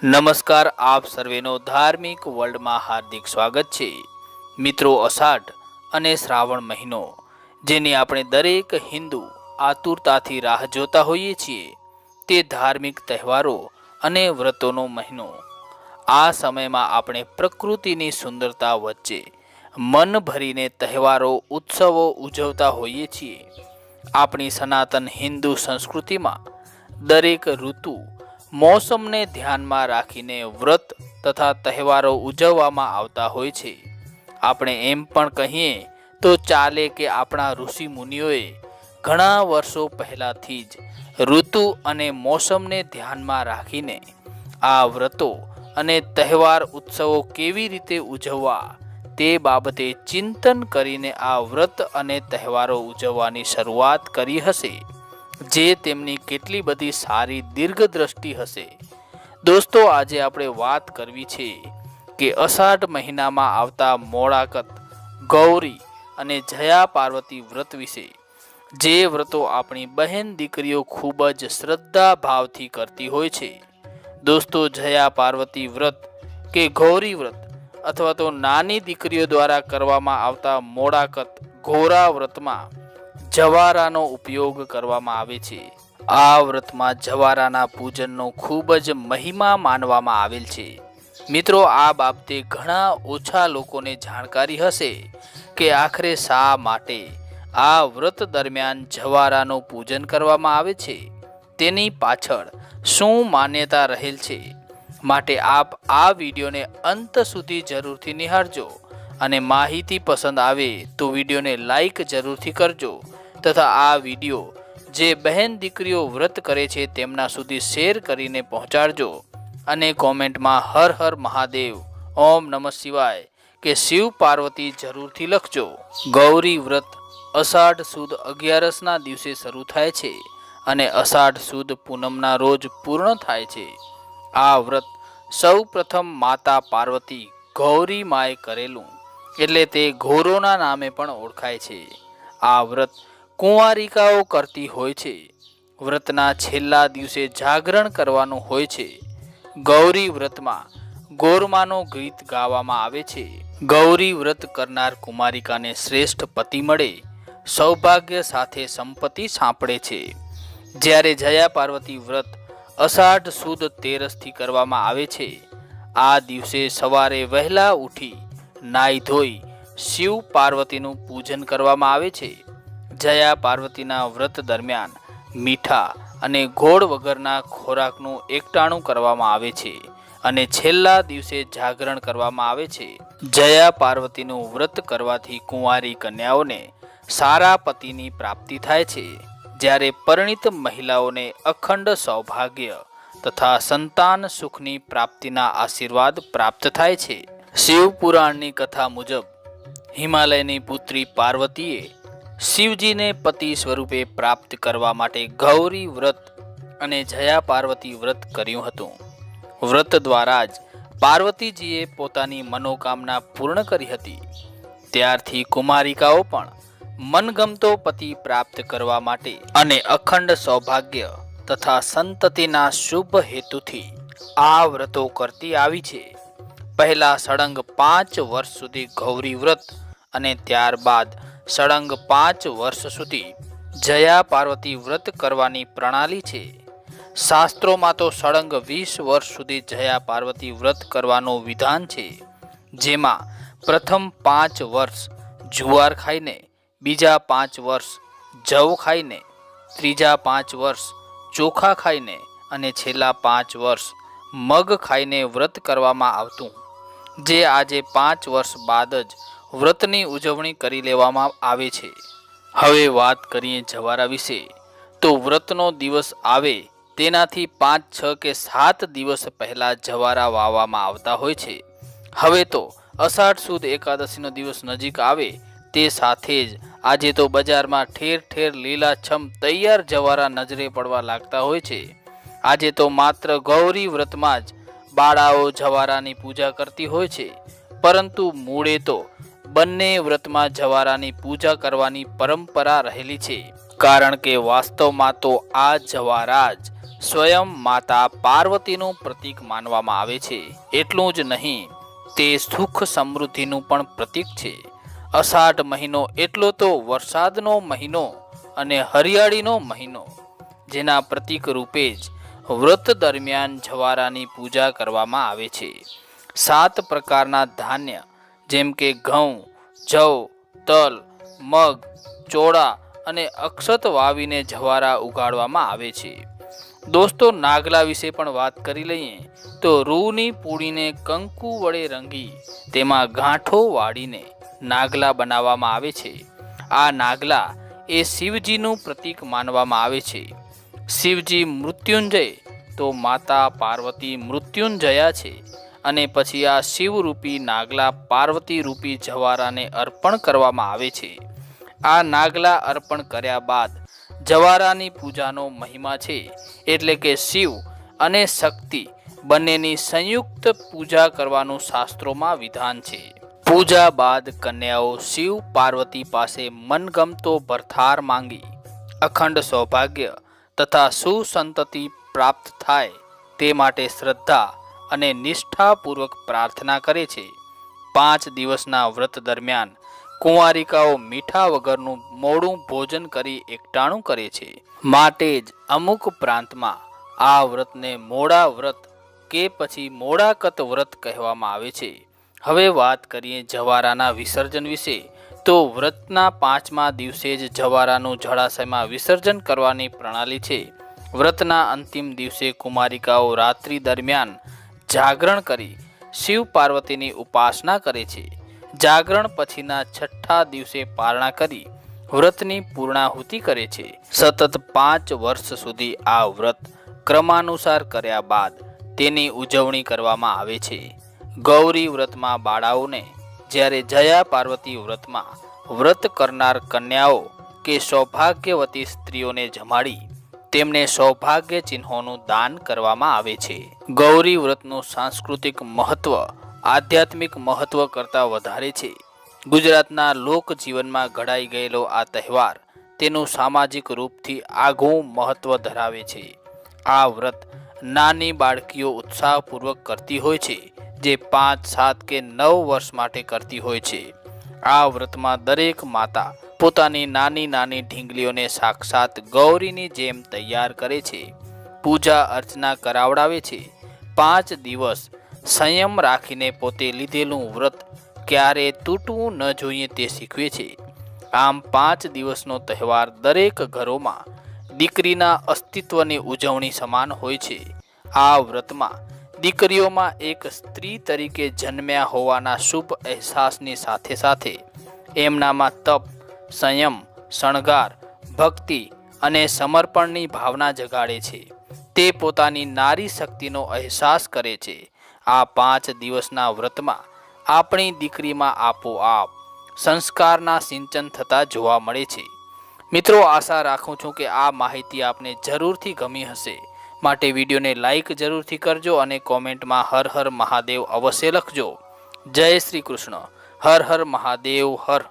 નમસ્કાર, આપ સર્વેનો ધાર્મિક વર્લ્ડમાં હાર્દિક સ્વાગત છે। મિત્રો, અષાઢ અને શ્રાવણ મહિનો જેની આપણે દરેક હિન્દુ આતુરતાથી રાહ જોતા હોઈએ છીએ, તે ધાર્મિક તહેવારો અને વ્રતોનો મહિનો। આ સમયમાં આપણે પ્રકૃતિની સુંદરતા વચ્ચે મન ભરીને તહેવારો ઉત્સવો ઉજવતા હોઈએ છીએ। આપણી સનાતન હિન્દુ સંસ્કૃતિમાં દરેક ઋતુ મોસમને ધ્યાનમાં રાખીને વ્રત તથા તહેવારો ઉજવવામાં આવતા હોય છે। આપણે એમ પણ કહીએ તો ચાલે કે આપણા ઋષિ મુનિઓએ ઘણા વર્ષો પહેલાંથી જ ઋતુ અને મોસમને ધ્યાનમાં રાખીને આ વ્રતો અને તહેવાર ઉત્સવો કેવી રીતે ઉજવવા તે બાબતે ચિંતન કરીને આ વ્રત અને તહેવારો ઉજવવાની શરૂઆત કરી હશે, જે તેમની કેટલી બધી સારી દીર્ઘદ્રષ્ટિ હશે। દોસ્તો, આજે આપણે વાત કરવી છે કે અષાઢ મહિનામાં આવતા મોળાકત, ગૌરી અને જયા પાર્વતી વ્રત વિશે। જે વ્રતો આપણી બહેન દીકરીઓ ખૂબ જ શ્રદ્ધા ભાવથી કરતી હોય છે। દોસ્તો, જયા પાર્વતી વ્રત કે ગૌરી વ્રત અથવા તો નાની દીકરીઓ દ્વારા કરવામાં આવતા મોળાકત, ગોરા વ્રતમાં જવારાનો ઉપયોગ કરવામાં આવે છે। આ વ્રતમાં જવારાના પૂજનનો ખૂબ જ મહિમા માનવામાં આવેલ છે। મિત્રો, આ બાબતે ઘણા ઓછા લોકોને જાણકારી હશે કે આખરે શા માટે આ વ્રત દરમિયાન જવારાનું પૂજન કરવામાં આવે છે, તેની પાછળ શું માન્યતા રહેલ છે। માટે આપ આ વિડીયોને અંત સુધી જરૂરથી નિહાળજો અને માહિતી પસંદ આવે તો વિડીયોને લાઈક જરૂરથી કરજો તથા આ વિડીયો જે બહેન દીકરીઓ વ્રત કરે છે તેમના સુધી શેર કરીને પહોંચાડજો અને કોમેન્ટમાં હર હર મહાદેવ, ઓમ નમઃ શિવાય કે શિવ પાર્વતી જરૂરથી લખજો। ગૌરી વ્રત અષાઢ સુદ 11ના દિવસે શરૂ થાય છે અને અષાઢ સુદ પૂનમના રોજ પૂર્ણ થાય છે। આ વ્રત સૌ પ્રથમ માતા પાર્વતી ગૌરી માએ કરેલું, એટલે તે ઘોરોના નામે પણ ઓળખાય છે। આ વ્રત કુંવારિકાઓ કરતી હોય છે। વ્રતના છેલ્લા દિવસે જાગરણ કરવાનું હોય છે। ગૌરી વ્રતમાં ગોરમાનો ગીત ગાવામાં આવે છે। ગૌરી વ્રત કરનાર કુમારિકાને શ્રેષ્ઠ પતિ મળે, સૌભાગ્ય સાથે સંપત્તિ સાંપડે છે। જ્યારે જયા પાર્વતી વ્રત અષાઢ સુદ 13થી કરવામાં આવે છે। આ દિવસે સવારે વહેલા ઉઠી નાઈ ધોઈ શિવ પાર્વતીનું પૂજન કરવામાં આવે છે। જયા પાર્વતીના વ્રત દરમિયાન મીઠા અને ગોળ વગરના ખોરાકનું એકટાણું કરવામાં આવે છે અને છેલ્લા દિવસે જાગરણ કરવામાં આવે છે। જયા પાર્વતીનું વ્રત કરવાથી કુંવારી કન્યાઓને સારા પતિની પ્રાપ્તિ થાય છે, જ્યારે પરિણીત મહિલાઓને અખંડ સૌભાગ્ય તથા સંતાન સુખની પ્રાપ્તિના આશીર્વાદ પ્રાપ્ત થાય છે। શિવ પુરાણની કથા મુજબ હિમાલયની પુત્રી પાર્વતીએ શિવજીને પતિ સ્વરૂપે પ્રાપ્ત કરવા માટે ગૌરી વ્રત અને જયા પાર્વતી વ્રત કર્યું હતું। વ્રત દ્વારા જ પાર્વતીજીએ પોતાની મનોકામના પૂર્ણ કરી હતી। ત્યારથી કુમારિકાઓ પણ મનગમતો પતિ પ્રાપ્ત કરવા માટે અને અખંડ સૌભાગ્ય તથા સંતતિના શુભ હેતુથી આ વ્રતો કરતી આવી છે। પહેલા સળંગ 5 વર્ષ સુધી ગૌરી વ્રત અને ત્યારબાદ સળંગ 5 વર્ષ સુધી જયા પાર્વતી વ્રત કરવાની પ્રણાલી છે। શાસ્ત્રોમાં તો સળંગ 20 વર્ષ સુધી જયા પાર્વતી વ્રત કરવાનું વિધાન છે, જેમાં પ્રથમ 5 વર્ષ જુવાર ખાઈને, બીજા 5 વર્ષ જવ ખાઈને, ત્રીજા 5 વર્ષ ચોખા ખાઈને અને છેલ્લા 5 વર્ષ મગ ખાઈને વ્રત કરવામાં આવતું, જે આજે 5 વર્ષ બાદ જ વ્રતની ઉજવણી કરી લેવામાં આવે છે। હવે વાત કરીએ જવારા વિશે, તો વ્રતનો દિવસ આવે તેનાથી 5, 6 કે 7 દિવસ પહેલા જવારા વાવવામાં આવતા હોય છે। હવે તો અષાઢ સુદ એકાદશીનો દિવસ નજીક આવે તે સાથે જ આજે તો બજારમાં ઠેર ઠેર લીલાછમ તૈયાર જવારા નજરે પડવા લાગતા હોય છે। આજે તો માત્ર ગૌરી વ્રતમાં જ બાળાઓ જવારાની પૂજા કરતી હોય છે, પરંતુ મૂળે તો બંને વ્રતમાં જવારાની પૂજા કરવાની પરંપરા રહેલી છે, કારણ કે વાસ્તવમાં તો આ જવારા જ સ્વયં માતા પાર્વતીનું પ્રતીક માનવામાં આવે છે. એટલું જ નહીં, તે સુખ સમૃદ્ધિનું પણ પ્રતીક છે. અષાઢ મહિનો એટલો તો વરસાદનો મહિનો અને હરિયાળીનો મહિનો, જેના પ્રતીક રૂપે જ વ્રત દરમિયાન જવારાની પૂજા કરવામાં આવે છે. 7 પ્રકારના ધાન્ય જેમ કે ઘઉં, જવ, તલ, મગ, ચોળા અને અક્ષત વાવીને જવારા ઉગાડવામાં આવે છે. દોસ્તો, નાગલા વિશે પણ વાત કરી લઈએ તો રૂની પૂળીને કંકુ વડે રંગી તેમાં ગાંઠો વાળીને નાગલા બનાવવામાં આવે છે. આ નાગલા એ શિવજીનું પ્રતીક માનવામાં આવે છે. શિવજી મૃત્યુંજય તો માતા પાર્વતી મૃત્યુંજયા છે. અને પછી આ શિવરૂપી નાગલા પાર્વતી રૂપી જવારાને અર્પણ કરવામાં આવે છે. આ નાગલા અર્પણ કર્યા બાદ જવારાની પૂજાનો મહિમા છે, એટલે કે શિવ અને શક્તિ બંનેની સંયુક્ત પૂજા કરવાનું શાસ્ત્રોમાં વિધાન છે. પૂજા બાદ કન્યાઓ શિવ પાર્વતી પાસે મનગમતો ભરથાર માંગી અખંડ સૌભાગ્ય તથા સુસંતતિ પ્રાપ્ત થાય તે માટે શ્રદ્ધા અને નિષ્ઠાપૂર્વક પ્રાર્થના કરે છે. 5 દિવસના વ્રત દરમિયાન કુંવારિકાઓ મીઠા વગરનું મોડું ભોજન કરી એકટાણું કરે છે. માટે જ અમુક પ્રાંતમાં આ વ્રતને મોડા વ્રત કે પછી મોડાકત વ્રત કહેવામાં આવે છે. હવે વાત કરીએ જવારાના વિસર્જન વિશે. તો વ્રતના 5મા દિવસે જ જવારાનું જળાશયમાં વિસર્જન કરવાની પ્રણાલી છે. વ્રતના અંતિમ દિવસે કુમારિકાઓ રાત્રિ દરમિયાન જાગરણ કરી શિવ પાર્વતીની ઉપાસના કરે છે. જાગરણ પછીના 6ઠ્ઠા દિવસે પારણા કરી વ્રતની પૂર્ણાહુતિ કરે છે. સતત 5 વર્ષ સુધી આ વ્રત ક્રમાનુસાર કર્યા બાદ તેની ઉજવણી કરવામાં આવે છે. ગૌરી વ્રતમાં બાળાઓને, જ્યારે જયા પાર્વતી વ્રતમાં વ્રત કરનાર કન્યાઓ કે સૌભાગ્યવતી સ્ત્રીઓને જમાડી તેમને સૌભાગ્ય ચિહ્નોનું દાન કરવામાં આવે છે. ગૌરી વ્રતનું સાંસ્કૃતિક મહત્વ આધ્યાત્મિક મહત્વ કરતાં વધારે છે. ગુજરાતના લોકજીવનમાં ઘડાઈ ગયેલો આ તહેવાર તેનું સામાજિક રૂપથી આગવું મહત્વ ધરાવે છે. આ વ્રત નાની બાળકીઓ ઉત્સાહપૂર્વક કરતી હોય છે, જે 5, 7 કે 9 વર્ષ માટે કરતી હોય છે. આ વ્રતમાં દરેક માતા પોતાની નાની નાની ઢીંગલીઓને સાક્ષાત ગૌરીની જેમ તૈયાર કરે છે, પૂજા અર્ચના કરાવડાવે છે. 5 દિવસ સંયમ રાખીને પોતે લીધેલું વ્રત ક્યારે તૂટવું ન જોઈએ તે શીખવે છે. આમ 5 દિવસનો તહેવાર દરેક ઘરોમાં દીકરીના અસ્તિત્વની ઉજવણી સમાન હોય છે. આ વ્રતમાં દીકરીઓમાં એક સ્ત્રી તરીકે જન્મ્યા હોવાના શુભ અહેસાસની સાથે સાથે એમનામાં તપ, સંયમ, શણગાર, ભક્તિ અને સમર્પણની ભાવના જગાડે છે. તે પોતાની નારી શક્તિનો અહેસાસ કરે છે. આ 5 દિવસના વ્રતમાં આપણી દીકરીમાં આપોઆપ સંસ્કારના સિંચન થતા જોવા મળે છે. મિત્રો, આશા રાખું છું કે આ માહિતી આપને જરૂરથી ગમી હશે. માટે વિડીયોને લાઈક જરૂરથી કરજો અને કોમેન્ટમાં હર હર મહાદેવ અવશ્ય લખજો. જય શ્રી કૃષ્ણ. હર હર મહાદેવ. હર